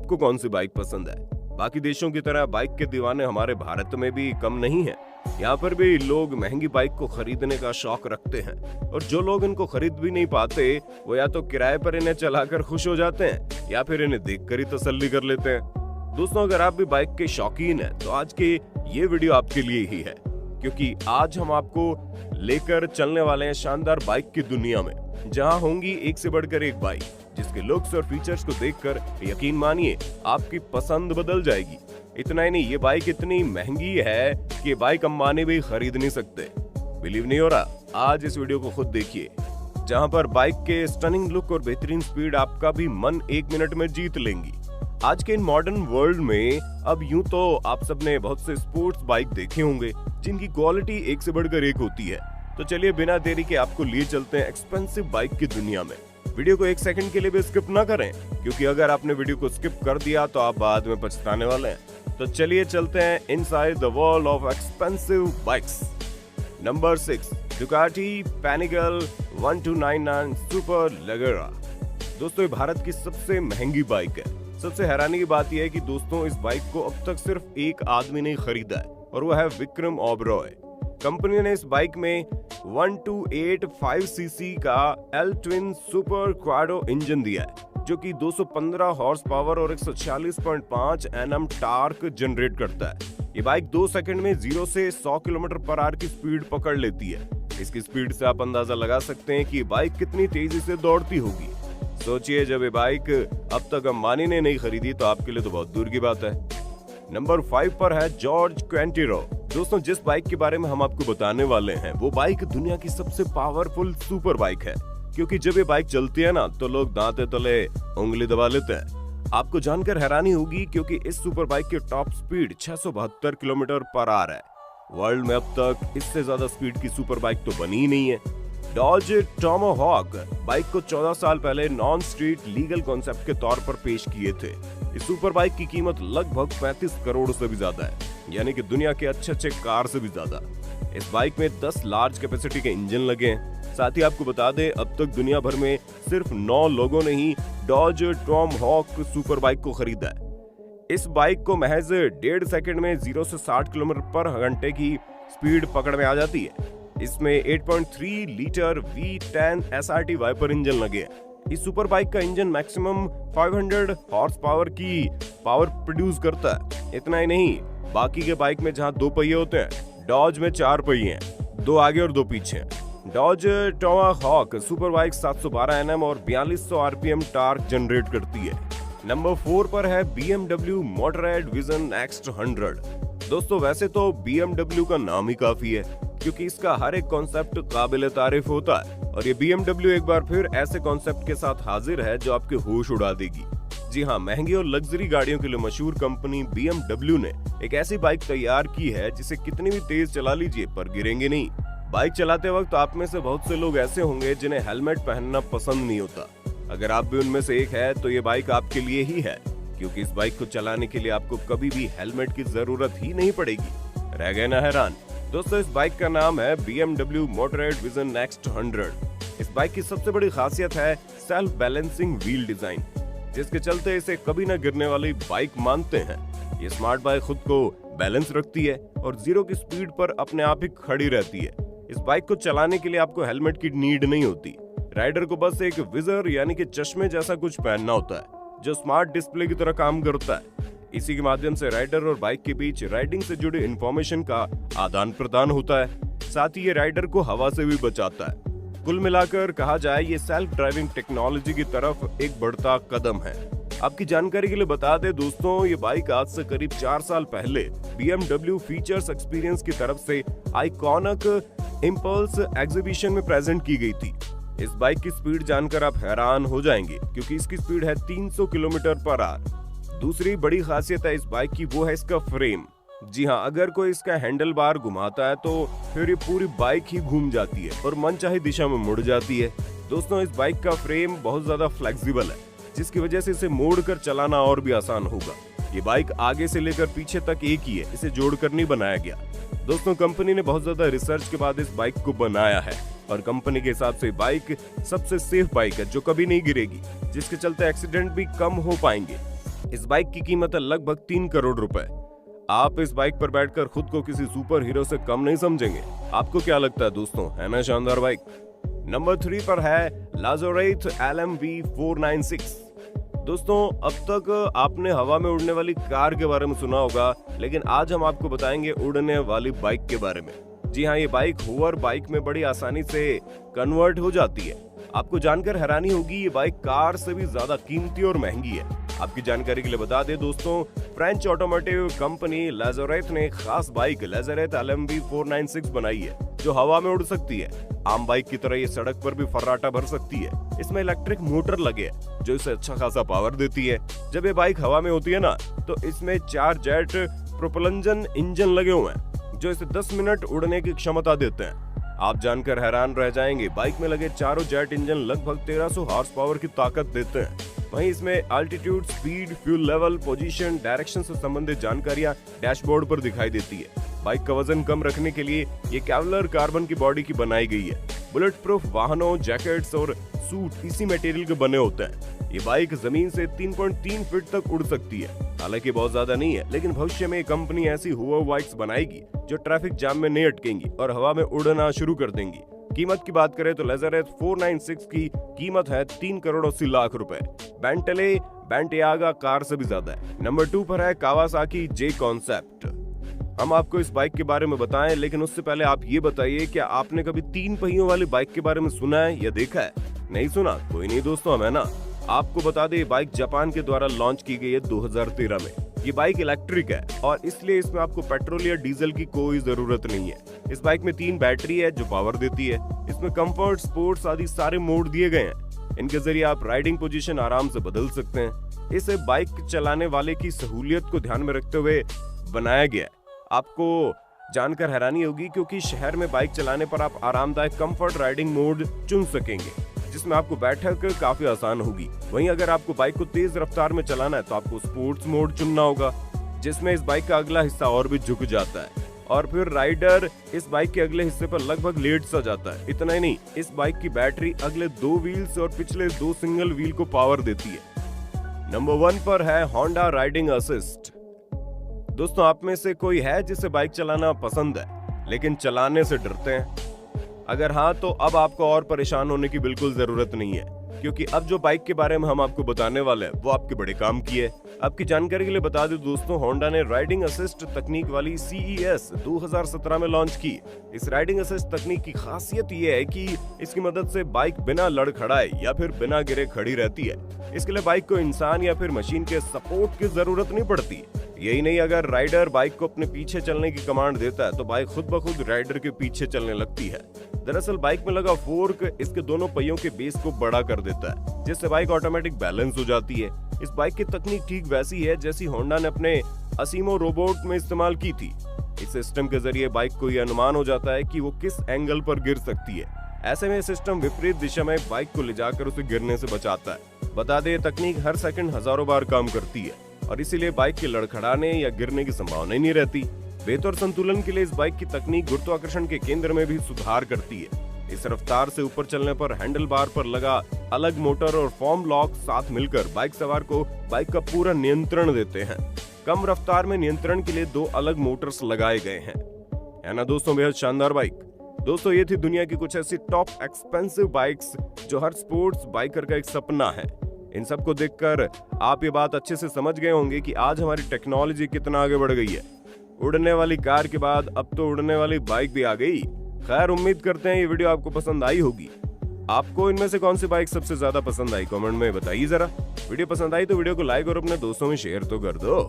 आपको कौन सी बाइक पसंद है। बाकी देशों की तरह बाइक के दीवाने हमारे भारत में भी कम नहीं है। यहाँ पर भी लोग महंगी बाइक को खरीदने का शौक रखते हैं और जो लोग इनको खरीद भी नहीं पाते वो या तो किराए पर इन्हें चलाकर खुश हो जाते हैं या फिर इन्हें देखकर ही तसल्ली कर लेते हैं। दोस्तों, अगर आप भी बाइक के शौकीन हैं तो आज के ये वीडियो आपके लिए ही है, क्योंकि आज हम आपको लेकर चलने वाले हैं शानदार बाइक की दुनिया में, जहां होंगी एक से बढ़कर एक बाइक, जिसके लुक्स और फीचर्स को देखकर यकीन मानिए आपकी पसंद बदल जाएगी। इतना ही नहीं, ये बाइक इतनी महंगी है कि बाइक अंबानी भी खरीद नहीं सकते। बिलीव नहीं हो रहा? आज इस वीडियो को खुद देखिए, जहां पर बाइक के स्टनिंग लुक और बेहतरीन स्पीड आपका भी मन 1 मिनट में जीत लेंगी। आज के इन मॉडर्न वर्ल्ड में अब यूं तो आप सबने बहुत से स्पोर्ट्स बाइक देखे होंगे जिनकी क्वालिटी एक से बढ़कर एक होती है। तो चलिए बिना देरी के आपको लिए चलते हैं एक्सपेंसिव बाइक की दुनिया में। वीडियो को 1 सेकंड के लिए भी स्किप ना करें, क्योंकि अगर आपने वीडियो को स्किप कर दिया तो आप बाद में पछताने वाले हैं। तो चलिए चलते हैं inside the world of expensive bikes. Number 6, Ducati Panigale 1299 super Leggera. दोस्तों, ये भारत की सबसे महंगी बाइक है। सबसे हैरानी की बात यह है कि दोस्तों, इस बाइक को अब तक सिर्फ एक आदमी ने खरीदा है और वह है विक्रम ओबरॉय। कंपनी ने इस बाइक में 1285 सीसी का एल ट्विन सुपर क्वाडो इंजन दिया है, जो कि 215 हॉर्स पावर और 146.5 Nm टार्क जनरेट करता है। ये बाइक 2 सेकंड में 0 से 100 km/h की स्पीड पकड़ लेती है। इसकी स्पीड से आप अंदाजा लगा सकते हैं कि बाइक कितनी तेजी से दौड़ती होगी। सोचिए, जब ये बाइक अब तक अंबानी ने नहीं खरीदी तो आपके लिए तो बहुत दूर की बात है। नंबर 5 पर है जॉर्ज क्वेंटिरो। दोस्तों, जिस बाइक के बारे में हम आपको बताने वाले हैं वो बाइक दुनिया की सबसे पावरफुल सुपर बाइक है, क्योंकि जब ये बाइक चलती है ना तो लोग दांते तले उंगली दबा लेते हैं। आपको जानकर हैरानी होगी, क्योंकि इस सुपर बाइक की टॉप स्पीड 672 km/h है। वर्ल्ड में अब तक इससे ज्यादा स्पीड की सुपर बाइक तो बनी ही नहीं है। डॉज टॉमाहॉक बाइक को 14 साल पहले नॉन स्ट्रीट लीगल कॉन्सेप्ट के तौर पर पेश किए थे। इस सुपर बाइक की कीमत लगभग 35 करोड़ से भी ज्यादा है, यानी कि दुनिया के अच्छे कार से भी ज्यादा। इस बाइक में 10 लार्ज कैपेसिटी के इंजन लगे हैं। साथ ही आपको बता दें, अब तक दुनिया भर में सिर्फ 9 लोगों ने ही डॉज टॉमाहॉक सुपर बाइक को खरीदा है। इस बाइक को महज 1.5 सेकंड में 0 से 60 km/h की स्पीड पकड़ में आ जाती है। इसमें 8.3 litre V10 SRT wiper engine लगे हैं। इस सुपर बाइक का इंजन मैक्सिमम 500 हॉर्स पावर की पावर प्रोड्यूस करता है। इतना ही नहीं, बाकी के बाइक में जहां 2 पहिए होते हैं, डॉज में 4 पहिए हैं, 2 आगे और 2 पीछे हैं। Dodge Tomahawk super bike 712 Nm और 4200 RPM टार्क जनरेट करती है। नंबर 4 पर है BMW मोटोरेड विजन X100। दोस्तों, वैसे तो BMW का नाम ही काफी है, क्योंकि इसका हर एक कॉन्सेप्ट काबिल तारीफ होता है, और ये BMW एक बार फिर ऐसे कॉन्सेप्ट के साथ हाजिर है जो आपके होश उड़ा देगी। जी हाँ, महंगी और लग्जरी गाड़ियों के लिए मशहूर कंपनी BMW ने एक ऐसी बाइक तैयार की है जिसे कितनी भी तेज चला लीजिए पर गिरेंगे नहीं। बाइक चलाते वक्त आप में से बहुत से लोग ऐसे होंगे जिन्हें हेलमेट पहनना पसंद नहीं होता। अगर आप भी उनमें से एक है तो ये बाइक आपके लिए ही है, क्योंकि इस बाइक को चलाने के लिए आपको कभी भी हेलमेट की जरूरत ही नहीं पड़ेगी। रह गए ना हैरान? दोस्तों, इस बाइक का नाम है BMW मोटोरेड विजन X100। इस बाइक की सबसे बड़ी खासियत है सेल्फ बैलेंसिंग व्हील डिजाइन, जिसके चलते इसे कभी न गिरने वाली बाइक मानते हैं। ये स्मार्ट बाइक खुद को बैलेंस रखती है और 0 की स्पीड पर अपने आप ही खड़ी रहती है। इस बाइक को चलाने के लिए आपको हेलमेट की नीड नहीं होती। राइडर को बस एक विजर यानी कि चश्मे जैसा कुछ पहनना होता है, जो स्मार्ट डिस्प्ले की तरह काम करता है। इसी के माध्यम से राइडर और बाइक के बीच राइडिंग से जुड़े इंफॉर्मेशन का आदान प्रदान होता है। साथ ही ये राइडर को हवा से भी बचाता है। कुल मिलाकर कहा जाए, ये सेल्फ ड्राइविंग टेक्नोलॉजी की तरफ एक बढ़ता कदम है। आपकी जानकारी के लिए बता दें दोस्तों, ये बाइक आज से करीब 4 साल पहले BMW फीचर्स एक्सपीरियंस की तरफ से आइकॉनिक इम्पल्स एग्जीबिशन में प्रेजेंट की गई थी। इस बाइक की स्पीड जानकर आप हैरान हो जाएंगे, क्योंकि इसकी स्पीड है 300 km/h। दूसरी बड़ी खासियत है इस बाइक की, वो है इसका फ्रेम। जी हाँ, अगर कोई इसका हैंडल बार घुमाता है तो फिर ये पूरी बाइक ही घूम जाती है और मनचाही दिशा में मुड़ जाती है। दोस्तों, इस बाइक का फ्रेम बहुत ज्यादा फ्लेक्सिबल है, जिसकी वजह से इसे मोड़कर चलाना और भी आसान होगा। ये बाइक आगे से लेकर पीछे तक एक ही है, इसे जोड़कर नहीं बनाया गया। दोस्तों, कंपनी ने बहुत ज्यादा रिसर्च के बाद इस बाइक को बनाया है और कंपनी के हिसाब से बाइक सबसे सेफ बाइक है जो कभी नहीं गिरेगी, जिसके चलते एक्सीडेंट भी कम हो पाएंगे। इस बाइक की कीमत है लगभग 3 करोड़ रुपए। आप इस बाइक पर बैठकर खुद को किसी सुपर हीरो से कम नहीं समझेंगे। आपको क्या लगता है दोस्तों, है ना शानदार बाइक? नंबर 3 पर है लाज़ारेथ LMV 496। दोस्तों, अब तक आपने हवा में उड़ने वाली कार के बारे में सुना होगा, लेकिन आज हम आपको बताएंगे उड़ने वाली बाइक के बारे में। जी हाँ, ये बाइक होवर बाइक में बड़ी आसानी से कन्वर्ट हो जाती है। आपको जानकर हैरानी होगी, ये बाइक कार से भी ज्यादा कीमती और महंगी है। आपकी जानकारी के लिए बता दें दोस्तों, फ्रेंच ऑटोमोटिव कंपनी लाज़ारेथ ने एक खास बाइक लाज़ारेथ LMV 496 बनाई है, जो हवा में उड़ सकती है। आम बाइक की तरह ये सड़क पर भी फर्राटा भर सकती है। इसमें इलेक्ट्रिक मोटर लगे है, जो इसे अच्छा खासा पावर देती है। जब ये बाइक हवा में होती है ना, तो इसमें 4 जेट प्रोपल्शन इंजन लगे हुए हैं, जो इसे 10 मिनट उड़ने की क्षमता देते हैं। आप जानकर हैरान रह जाएंगे, बाइक में लगे चारों जेट इंजन लगभग 1300 हॉर्स पावर की ताकत देते हैं। वहीं इसमें altitude, speed, fuel level, position, direction से संबंधित जानकारियां डैशबोर्ड पर दिखाई देती है। बाइक का वजन कम रखने के लिए ये केवलर कार्बन की बॉडी की बनाई गई है। बुलेट प्रूफ वाहनों, जैकेट्स और सूट इसी मटेरियल के बने होते हैं। ये बाइक जमीन से 3.3 फीट तक उड़ सकती है। हालांकि बहुत ज्यादा नहीं है, लेकिन भविष्य में कंपनी ऐसी होवर बाइक्स बनाएगी जो ट्रैफिक जाम में नहीं अटकेंगी और हवा में उड़ना शुरू कर देंगी। कीमत की बात करें तो लाज़ारेथ 496 की कीमत है 3 करोड़ 80 लाख रुपए। बेंटले बेंटियागा कार से भी ज्यादा है। नंबर 2 पर है कावासाकी J कॉन्सेप्ट। हम आपको इस बाइक के बारे में बताएं, लेकिन उससे पहले आप ये बताइए, क्या आपने कभी 3 पहियों वाली बाइक के बारे में सुना है या देखा है? नहीं सुना? कोई नहीं दोस्तों, हम है ना। आपको बता दें, ये बाइक जापान के द्वारा लॉन्च की गई है 2013 में। ये बाइक इलेक्ट्रिक है और इसलिए इसमें आपको पेट्रोल या डीजल की कोई जरूरत नहीं है। इस बाइक में 3 बैटरी है जो पावर देती है। इसमें कंफर्ट, स्पोर्ट्स आदि सारे मोड दिए गए हैं। इनके जरिए आप राइडिंग पोजीशन आराम से बदल सकते हैं। इसे बाइक चलाने वाले की सहूलियत को ध्यान में रखते हुए बनाया गया है। आपको जानकर हैरानी होगी, क्योंकि शहर में बाइक चलाने पर आप आरामदायक कंफर्ट राइडिंग मोड चुन सकेंगे, जिसमें आपको बैठक काफी आसान होगी। वहीं अगर आपको बाइक को तेज रफ्तार में चलाना है तो आपको स्पोर्ट्स मोड चुनना होगा, जिसमें इस बाइक का अगला हिस्सा और भी झुक जाता है और फिर राइडर इस बाइक के अगले हिस्से पर लगभग लेट सा जाता है। इतना ही नहीं, इस बाइक की बैटरी अगले 2 व्हील्स और पिछले 2 सिंगल व्हील को पावर देती है। नंबर 1 पर है होंडा राइडिंग असिस्ट। दोस्तों, आप में से कोई है जिसे बाइक चलाना पसंद है लेकिन चलाने से डरते हैं? अगर हाँ, तो अब आपको और परेशान होने की बिल्कुल जरूरत नहीं है, क्योंकि अब जो बाइक के बारे में हम आपको बताने वाले हैं वो आपके बड़े काम की है। आपकी जानकारी के लिए बता दें दोस्तों, होंडा ने राइडिंग असिस्ट तकनीक वाली CES 2017 में लॉन्च की। इस राइडिंग असिस्ट तकनीक की खासियत ये है कि इसकी मदद से बाइक बिना लड़खड़ाए या फिर बिना गिरे खड़ी रहती है। इसके लिए बाइक को इंसान या फिर मशीन के सपोर्ट की जरूरत नहीं पड़ती। यही नहीं, अगर राइडर बाइक को अपने पीछे चलने की कमांड देता है तो बाइक खुद ब खुद राइडर के पीछे चलने लगती है। दरअसल बाइक में लगा फोर्क इसके दोनों पहियों के बेस को बड़ा कर देता है, जिससे बाइक ऑटोमेटिक बैलेंस हो जाती है। इस बाइक की तकनीक ठीक वैसी है जैसी होंडा ने अपने असीमो रोबोट में इस्तेमाल की थी। इस सिस्टम के जरिए बाइक को यह अनुमान हो जाता है कि वो किस एंगल पर गिर सकती है। ऐसे में सिस्टम विपरीत दिशा में बाइक को ले जाकर उसे गिरने से बचाता है। बता दें, तकनीक हर सेकंड हजारों बार काम करती है और इसीलिए बाइक के लड़खड़ाने या गिरने की संभावना ही नहीं रहती। बेहतर संतुलन के लिए इस बाइक की तकनीक गुरुत्वाकर्षण के केंद्र में भी सुधार करती है। इस रफ्तार से ऊपर चलने पर हैंडल बार पर लगा अलग मोटर और फॉर्म लॉक साथ मिलकर बाइक सवार को बाइक का पूरा नियंत्रण देते हैं। कम रफ्तार में नियंत्रण के लिए 2 अलग मोटर्स लगाए गए हैं। है ना दोस्तों, बेहद शानदार बाइक। दोस्तों, ये थी दुनिया की कुछ ऐसी टॉप एक्सपेंसिव बाइक्स जो हर स्पोर्ट्स बाइकर का एक सपना है। इन सबको देखकर आप ये बात अच्छे से समझ गए होंगे कि आज हमारी टेक्नोलॉजी कितना आगे बढ़ गई है। उड़ने वाली कार के बाद अब तो उड़ने वाली बाइक भी आ गई। खैर, उम्मीद करते हैं ये वीडियो आपको पसंद आई होगी। आपको इनमें से कौन सी बाइक सबसे ज्यादा पसंद आई, कमेंट में बताइए जरा। वीडियो पसंद आई तो वीडियो को लाइक और अपने दोस्तों में शेयर तो कर दो।